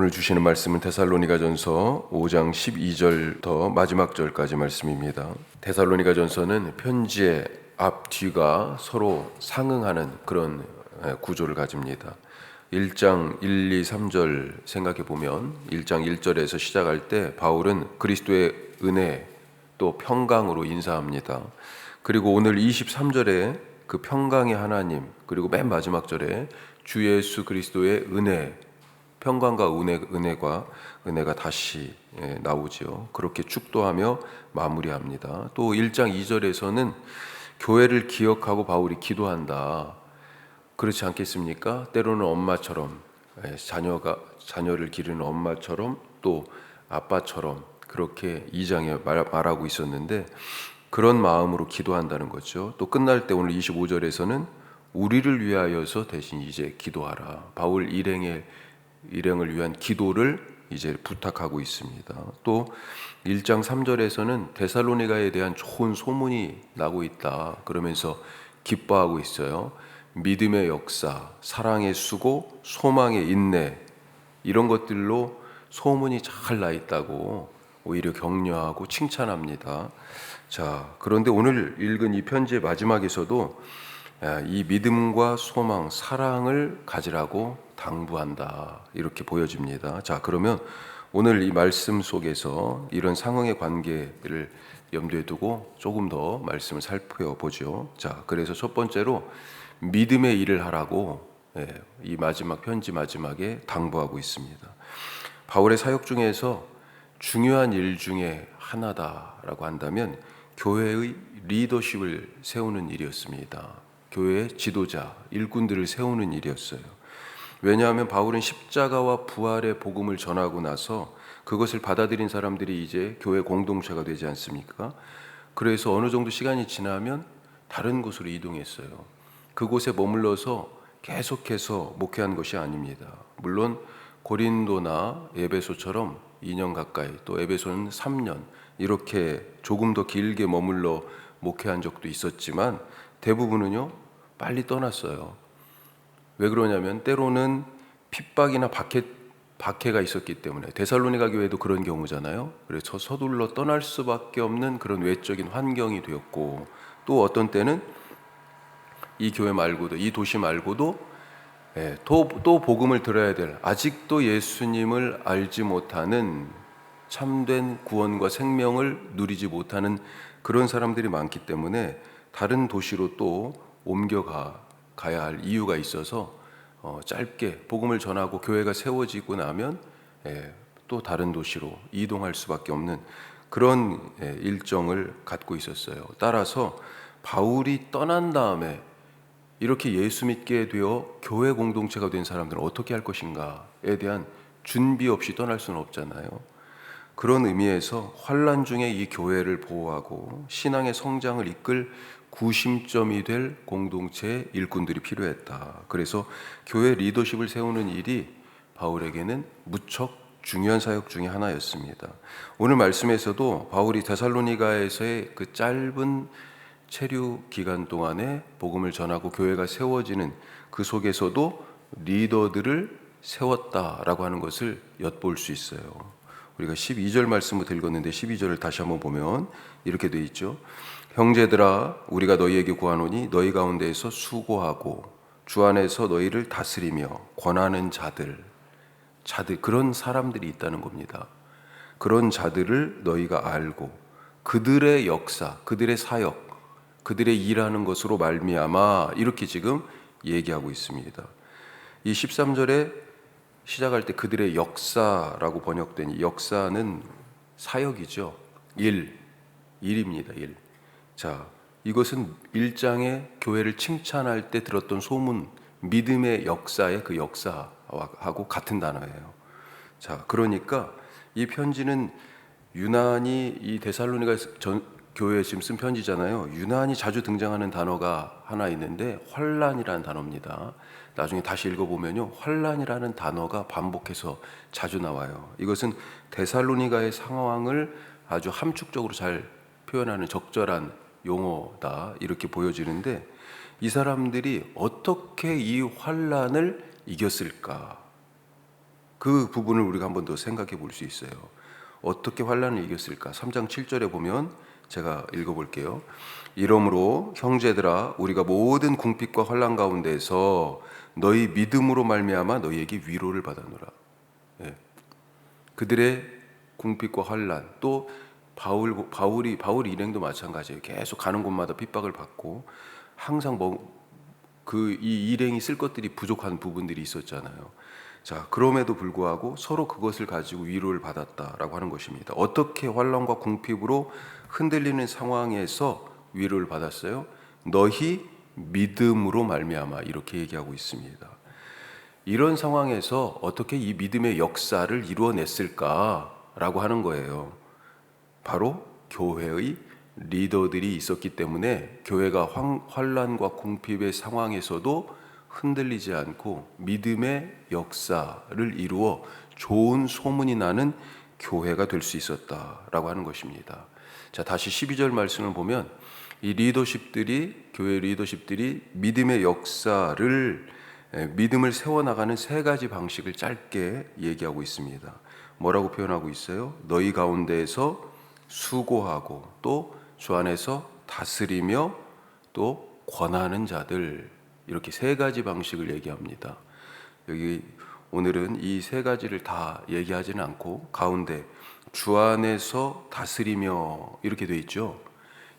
오늘 주시는 말씀은 데살로니가전서 5장 12절부터 마지막 절까지 말씀입니다. 데살로니가전서는 편지의 앞 뒤가 서로 상응하는 그런 구조를 가집니다. 1장 1, 2, 3절 생각해 보면 1장 1절에서 시작할 때 바울은 그리스도의 은혜 또 평강으로 인사합니다. 그리고 오늘 23절에 그 평강의 하나님, 그리고 맨 마지막 절에 주 예수 그리스도의 은혜, 평강과 은혜가 다시 나오죠. 그렇게 축도하며 마무리합니다. 또 1장 2절에서는 교회를 기억하고 바울이 기도한다. 그렇지 않겠습니까? 때로는 엄마처럼, 자녀를 기르는 엄마처럼, 또 아빠처럼 그렇게 2장에 말하고 있었는데, 그런 마음으로 기도한다는 거죠. 또 끝날 때 오늘 25절에서는 우리를 위하여서 대신 이제 기도하라. 바울 일행을 위한 기도를 이제 부탁하고 있습니다. 또 1장 3절에서는 데살로니가에 대한 좋은 소문이 나고 있다. 그러면서 기뻐하고 있어요. 믿음의 역사, 사랑의 수고, 소망의 인내, 이런 것들로 소문이 잘 나 있다고 오히려 격려하고 칭찬합니다. 자, 그런데 오늘 읽은 이 편지의 마지막에서도 이 믿음과 소망, 사랑을 가지라고 당부한다. 이렇게 보여집니다. 자, 그러면 오늘 이 말씀 속에서 이런 상응의 관계를 염두에 두고 조금 더 말씀을 살펴보죠. 자, 그래서 첫 번째로 믿음의 일을 하라고 이 마지막 편지 마지막에 당부하고 있습니다. 바울의 사역 중에서 중요한 일 중에 하나다라고 한다면 교회의 리더십을 세우는 일이었습니다. 교회의 지도자, 일꾼들을 세우는 일이었어요. 왜냐하면 바울은 십자가와 부활의 복음을 전하고 나서 그것을 받아들인 사람들이 이제 교회 공동체가 되지 않습니까? 그래서 어느 정도 시간이 지나면 다른 곳으로 이동했어요. 그곳에 머물러서 계속해서 목회한 것이 아닙니다. 물론 고린도나 에베소처럼 2년 가까이, 또 에베소는 3년 이렇게 조금 더 길게 머물러 목회한 적도 있었지만 대부분은요 빨리 떠났어요. 왜 그러냐면 때로는 핍박이나 박해가 있었기 때문에. 데살로니가 교회도 그런 경우잖아요. 그래서 서둘러 떠날 수밖에 없는 그런 외적인 환경이 되었고, 또 어떤 때는 이 교회 말고도, 이 도시 말고도 또 복음을 들어야 될, 아직도 예수님을 알지 못하는, 참된 구원과 생명을 누리지 못하는 그런 사람들이 많기 때문에 다른 도시로 또 옮겨가야 할 이유가 있어서 짧게 복음을 전하고 교회가 세워지고 나면 또 다른 도시로 이동할 수밖에 없는 그런 일정을 갖고 있었어요. 따라서 바울이 떠난 다음에 이렇게 예수 믿게 되어 교회 공동체가 된 사람들은 어떻게 할 것인가에 대한 준비 없이 떠날 수는 없잖아요. 그런 의미에서 환난 중에 이 교회를 보호하고 신앙의 성장을 이끌 구심점이 될 공동체의 일꾼들이 필요했다. 그래서 교회 리더십을 세우는 일이 바울에게는 무척 중요한 사역 중에 하나였습니다. 오늘 말씀에서도 바울이 데살로니가에서의 그 짧은 체류 기간 동안에 복음을 전하고 교회가 세워지는 그 속에서도 리더들을 세웠다라고 하는 것을 엿볼 수 있어요. 우리가 12절 말씀부터 읽었는데 12절을 다시 한번 보면 이렇게 돼 있죠. 형제들아, 우리가 너희에게 구하노니 너희 가운데에서 수고하고 주 안에서 너희를 다스리며 권하는 자들, 그런 사람들이 있다는 겁니다. 그런 자들을 너희가 알고 그들의 역사, 그들의 사역, 그들의 일하는 것으로 말미암아, 이렇게 지금 얘기하고 있습니다. 이 13절에 시작할 때 그들의 역사라고 번역된 이 역사는 사역이죠. 일입니다. 일. 자, 이것은 1장의 교회를 칭찬할 때 들었던 소문, 믿음의 역사의 그 역사하고 같은 단어예요. 자, 그러니까 이 편지는 유난히 이 데살로니가 교회에 지금 쓴 편지잖아요. 유난히 자주 등장하는 단어가 하나 있는데 환난이라는 단어입니다. 나중에 다시 읽어보면요, 환난이라는 단어가 반복해서 자주 나와요. 이것은 데살로니가의 상황을 아주 함축적으로 잘 표현하는 적절한 용어다, 이렇게 보여지는데, 이 사람들이 어떻게 이 환난을 이겼을까? 그 부분을 우리가 한 번 더 생각해 볼 수 있어요. 어떻게 환난을 이겼을까? 3장 7절에 보면 제가 읽어볼게요. 이러므로 형제들아 우리가 모든 궁핍과 환난 가운데서 너희 믿음으로 말미암아 너희에게 위로를 받아노라. 예. 그들의 궁핍과 환난, 또 바울 일행도 마찬가지예요. 계속 가는 곳마다 핍박을 받고 항상 이 일행이 쓸 것들이 부족한 부분들이 있었잖아요. 자, 그럼에도 불구하고 서로 그것을 가지고 위로를 받았다라고 하는 것입니다. 어떻게 환난과 궁핍으로 흔들리는 상황에서 위로를 받았어요? 너희 믿음으로 말미암아, 이렇게 얘기하고 있습니다. 이런 상황에서 어떻게 이 믿음의 역사를 이루어냈을까라고 하는 거예요. 바로 교회의 리더들이 있었기 때문에 교회가 환난과 궁핍의 상황에서도 흔들리지 않고 믿음의 역사를 이루어 좋은 소문이 나는 교회가 될 수 있었다라고 하는 것입니다. 자, 다시 12절 말씀을 보면 이 교회 리더십들이 믿음의 역사를, 믿음을 세워나가는 세 가지 방식을 짧게 얘기하고 있습니다. 뭐라고 표현하고 있어요? 너희 가운데에서 수고하고 또 주 안에서 다스리며 또 권하는 자들, 이렇게 세 가지 방식을 얘기합니다. 여기 오늘은 이 세 가지를 다 얘기하지는 않고 가운데 주 안에서 다스리며 이렇게 돼 있죠.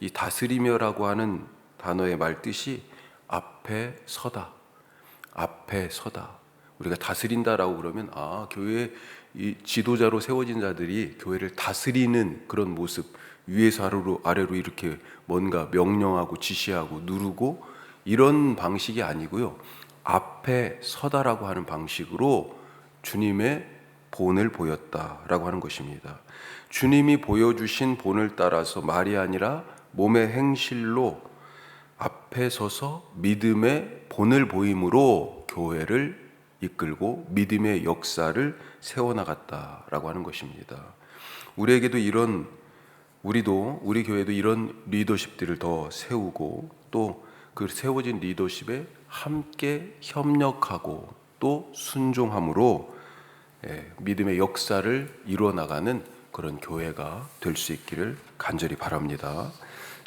이 다스리며라고 하는 단어의 말뜻이 앞에 서다. 앞에 서다. 우리가 다스린다라고 그러면 교회 이 지도자로 세워진 자들이 교회를 다스리는 그런 모습, 위에서 아래로 이렇게 뭔가 명령하고 지시하고 누르고 이런 방식이 아니고요. 앞에 서다라고 하는 방식으로 주님의 본을 보였다라고 하는 것입니다. 주님이 보여주신 본을 따라서 말이 아니라 몸의 행실로 앞에 서서 믿음의 본을 보임으로 교회를 이끌고 믿음의 역사를 세워나갔다라고 하는 것입니다. 우리 교회도 이런 리더십들을 더 세우고 또 그 세워진 리더십에 함께 협력하고 또 순종함으로 믿음의 역사를 이루어 나가는 그런 교회가 될 수 있기를 간절히 바랍니다.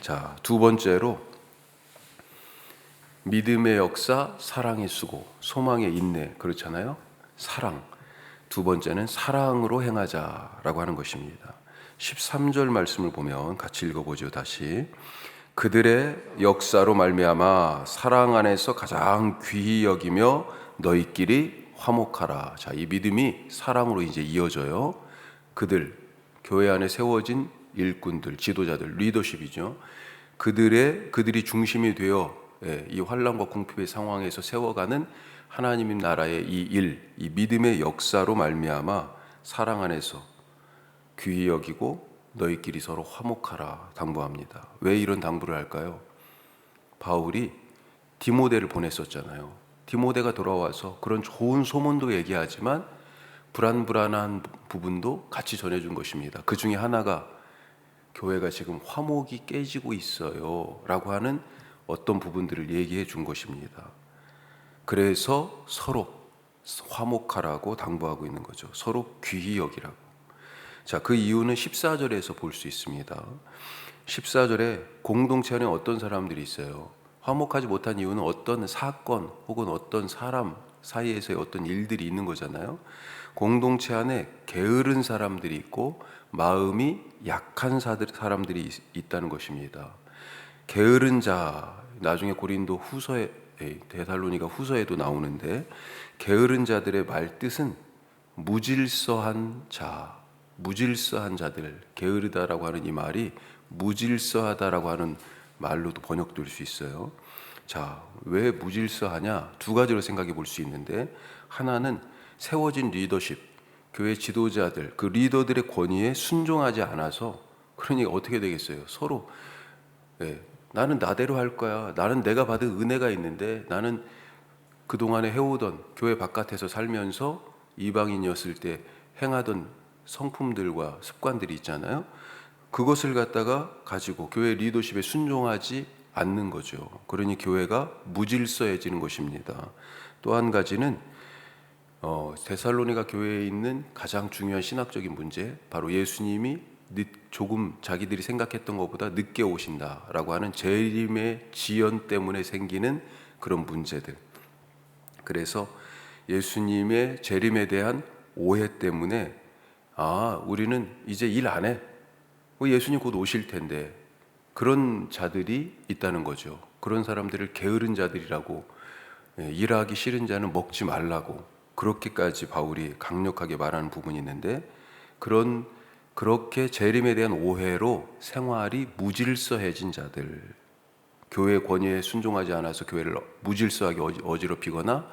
자, 두 번째로 믿음의 역사, 사랑의 수고, 소망의 인내, 그렇잖아요. 사랑. 두 번째는 사랑으로 행하자라고 하는 것입니다. 13절 말씀을 보면 같이 읽어보죠. 다시. 그들의 역사로 말미암아 사랑 안에서 가장 귀히 여기며 너희끼리 화목하라. 자, 이 믿음이 사랑으로 이제 이어져요. 교회 안에 세워진 일꾼들, 지도자들, 리더십이죠. 그들이 중심이 되어 이 환난과 궁핍의 상황에서 세워가는 하나님 나라의 이 믿음의 역사로 말미암아 사랑 안에서 귀히 여기고 너희끼리 서로 화목하라 당부합니다. 왜 이런 당부를 할까요? 바울이 디모데를 보냈었잖아요. 디모데가 돌아와서 그런 좋은 소문도 얘기하지만 불안한 부분도 같이 전해준 것입니다. 그 중에 하나가 교회가 지금 화목이 깨지고 있어요 라고 하는 어떤 부분들을 얘기해 준 것입니다. 그래서 서로 화목하라고 당부하고 있는 거죠. 서로 귀히 여기라고. 자, 그 이유는 14절에서 볼 수 있습니다. 14절에 공동체 안에 어떤 사람들이 있어요. 화목하지 못한 이유는 어떤 사건 혹은 어떤 사람 사이에서의 어떤 일들이 있는 거잖아요. 공동체 안에 게으른 사람들이 있고 마음이 약한 사람들이 있다는 것입니다. 게으른 자, 나중에 데살로니가 후서에도 나오는데 게으른 자들의 말뜻은 무질서한 자들, 게으르다라고 하는 이 말이 무질서하다라고 하는 말로도 번역될 수 있어요. 자, 왜 무질서하냐? 두 가지로 생각해 볼 수 있는데, 하나는 세워진 리더십, 교회 지도자들, 그 리더들의 권위에 순종하지 않아서, 그러니 어떻게 되겠어요? 서로 나는 나대로 할 거야. 나는 내가 받은 은혜가 있는데, 나는 그동안에 해오던 교회 바깥에서 살면서 이방인이었을 때 행하던 성품들과 습관들이 있잖아요. 그것을 갖다가 가지고 교회 리더십에 순종하지 않는 거죠. 그러니 교회가 무질서해지는 것입니다. 또 한 가지는 데살로니가 교회에 있는 가장 중요한 신학적인 문제, 바로 예수님이 조금 자기들이 생각했던 것보다 늦게 오신다라고 하는 재림의 지연 때문에 생기는 그런 문제들. 그래서 예수님의 재림에 대한 오해 때문에 우리는 이제 일 안 해. 예수님 곧 오실 텐데, 그런 자들이 있다는 거죠. 그런 사람들을 게으른 자들이라고, 일하기 싫은 자는 먹지 말라고, 그렇게까지 바울이 강력하게 말하는 부분이 있는데, 그렇게 재림에 대한 오해로 생활이 무질서해진 자들, 교회 권위에 순종하지 않아서 교회를 무질서하게 어지럽히거나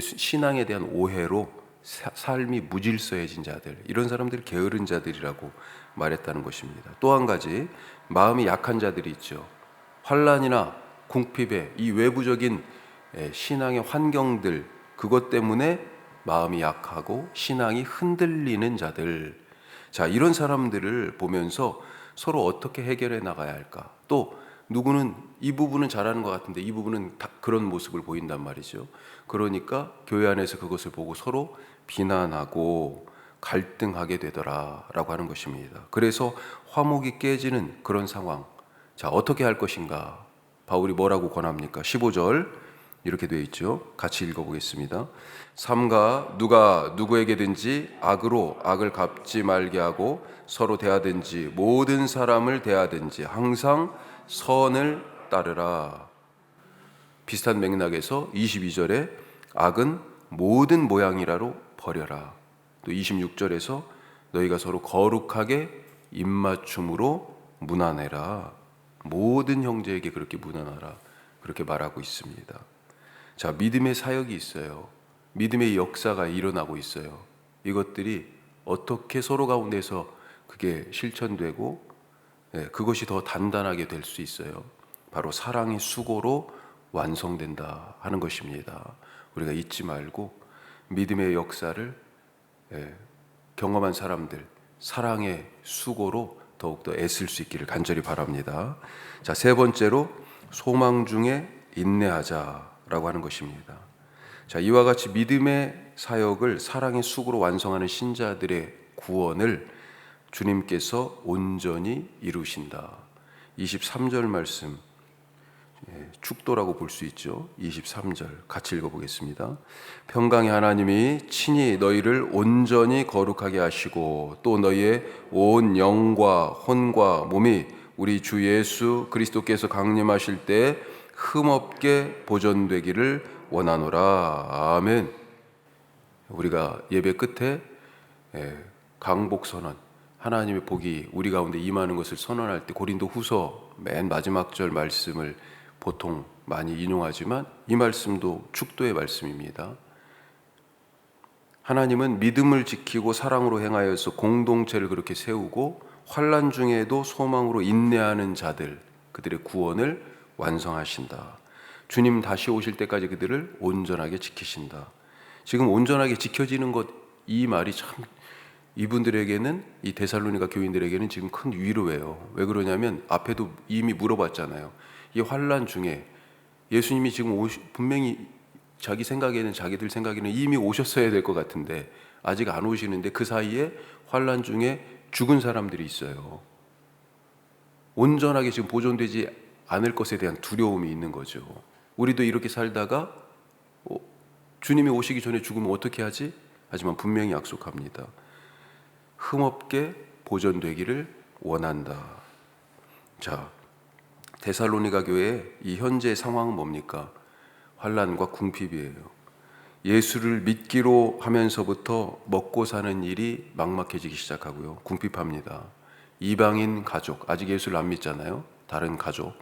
신앙에 대한 오해로 삶이 무질서해진 자들, 이런 사람들이 게으른 자들이라고 말했다는 것입니다. 또 한 가지, 마음이 약한 자들이 있죠. 환난이나 궁핍에 이 외부적인 신앙의 환경들, 그것 때문에 마음이 약하고 신앙이 흔들리는 자들. 자, 이런 사람들을 보면서 서로 어떻게 해결해 나가야 할까? 또 누구는 이 부분은 잘하는 것 같은데 이 부분은 그런 모습을 보인단 말이죠. 그러니까 교회 안에서 그것을 보고 서로 비난하고 갈등하게 되더라라고 하는 것입니다. 그래서 화목이 깨지는 그런 상황. 자, 어떻게 할 것인가? 바울이 뭐라고 권합니까? 15절 이렇게 되어 있죠. 같이 읽어보겠습니다. 삼가 누가 누구에게든지 악으로 악을 갚지 말게 하고 서로 대하든지 모든 사람을 대하든지 항상 선을 따르라. 비슷한 맥락에서 22절에 악은 모든 모양이라로 버려라. 또 26절에서 너희가 서로 거룩하게 입맞춤으로 문안해라. 모든 형제에게 그렇게 문안하라. 그렇게 말하고 있습니다. 자, 믿음의 사역이 있어요. 믿음의 역사가 일어나고 있어요. 이것들이 어떻게 서로 가운데서 그게 실천되고 그것이 더 단단하게 될 수 있어요. 바로 사랑의 수고로 완성된다 하는 것입니다. 우리가 잊지 말고 믿음의 역사를 경험한 사람들, 사랑의 수고로 더욱더 애쓸 수 있기를 간절히 바랍니다. 자, 세 번째로 소망 중에 인내하자라고 하는 것입니다. 자, 이와 같이 믿음의 사역을 사랑의 수고로 완성하는 신자들의 구원을 주님께서 온전히 이루신다. 23절 말씀, 축도라고 볼 수 있죠. 23절 같이 읽어보겠습니다. 평강의 하나님이 친히 너희를 온전히 거룩하게 하시고 또 너희의 온 영과 혼과 몸이 우리 주 예수 그리스도께서 강림하실 때 흠없게 보존되기를 원하노라. 아멘. 우리가 예배 끝에 강복 선언, 하나님의 복이 우리 가운데 임하는 것을 선언할 때 고린도 후서 맨 마지막 절 말씀을 보통 많이 인용하지만 이 말씀도 축도의 말씀입니다. 하나님은 믿음을 지키고 사랑으로 행하여서 공동체를 그렇게 세우고 환난 중에도 소망으로 인내하는 자들, 그들의 구원을 완성하신다. 주님 다시 오실 때까지 그들을 온전하게 지키신다. 지금 온전하게 지켜지는 것, 이 말이 참 이분들에게는, 이 데살로니가 교인들에게는 지금 큰 위로예요. 왜 그러냐면 앞에도 이미 물어봤잖아요. 이 환난 중에 예수님이 지금 분명히 자기 생각에는, 자기들 생각에는 이미 오셨어야 될 것 같은데 아직 안 오시는데 그 사이에 환난 중에 죽은 사람들이 있어요. 온전하게 지금 보존되지 않을 것에 대한 두려움이 있는 거죠. 우리도 이렇게 살다가 주님이 오시기 전에 죽으면 어떻게 하지? 하지만 분명히 약속합니다. 흠없게 보존되기를 원한다. 자, 데살로니가 교회의 이 현재 상황은 뭡니까? 환난과 궁핍이에요. 예수를 믿기로 하면서부터 먹고 사는 일이 막막해지기 시작하고요. 궁핍합니다. 이방인 가족, 아직 예수를 안 믿잖아요. 다른 가족,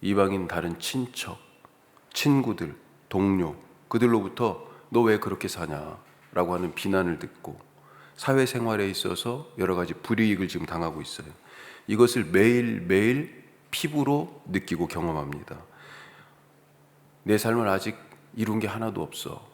이방인 다른 친척, 친구들, 동료, 그들로부터 너 왜 그렇게 사냐? 라고 하는 비난을 듣고 사회생활에 있어서 여러 가지 불이익을 지금 당하고 있어요. 이것을 매일매일 피부로 느끼고 경험합니다. 내 삶은 아직 이룬 게 하나도 없어.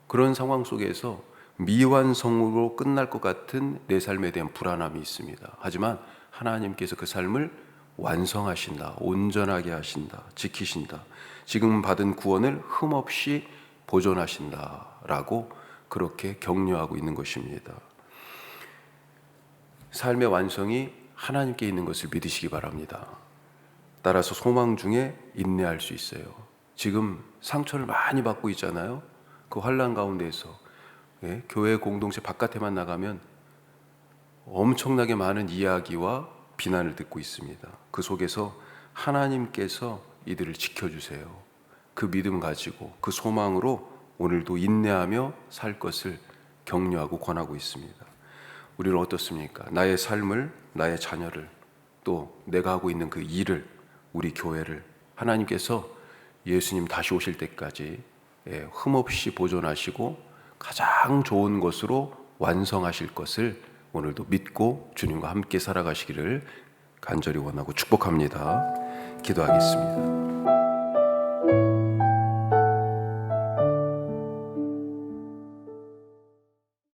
그런 상황 속에서 미완성으로 끝날 것 같은 내 삶에 대한 불안함이 있습니다. 하지만 하나님께서 그 삶을 완성하신다, 온전하게 하신다, 지키신다, 지금 받은 구원을 흠없이 보존하신다 라고 그렇게 격려하고 있는 것입니다. 삶의 완성이 하나님께 있는 것을 믿으시기 바랍니다. 따라서 소망 중에 인내할 수 있어요. 지금 상처를 많이 받고 있잖아요. 그 환난 가운데에서 교회 공동체 바깥에만 나가면 엄청나게 많은 이야기와 비난을 듣고 있습니다. 그 속에서 하나님께서 이들을 지켜주세요. 그 믿음 가지고 그 소망으로 오늘도 인내하며 살 것을 격려하고 권하고 있습니다. 우리는 어떻습니까? 나의 삶을, 나의 자녀를, 또 내가 하고 있는 그 일을, 우리 교회를 하나님께서 예수님 다시 오실 때까지 흠없이 보존하시고 가장 좋은 것으로 완성하실 것을 오늘도 믿고 주님과 함께 살아가시기를 간절히 원하고 축복합니다. 기도하겠습니다.